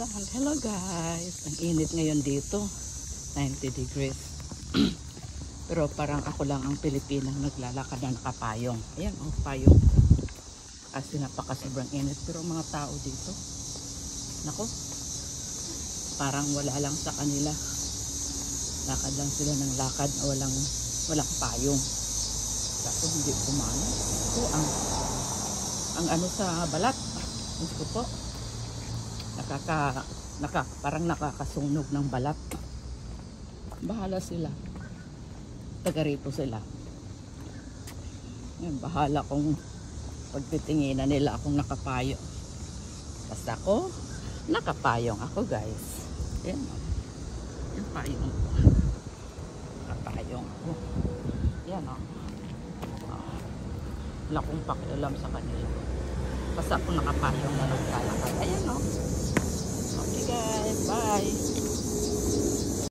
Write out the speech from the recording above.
sun. Hello guys. Ang init ngayon dito. 90 degrees. Pero parang ako lang ang Pilipinang naglalakad na nakapayong. Ayan, oh, payong. Kasi napaka-sobrang init. Pero mga tao dito, nako, parang wala lang sa kanila. Lakad lang sila ng lakad. Walang payong. Ako hindi kumano. Ito ang ano sa balat. Gusto po. Parang nakakasunog ng balat. Bahala sila. Taga rito sila. Yan, bahala kung pagtitinginan nila akong nakapayo. Basta ako, nakapayong ako guys. Yan. Yung payong ko. Nakapayong ako. Yan o. Wala akong pakialam sa kanila. Basta ako nakapayong na naglalakad. Ayan o. Okay guys, bye.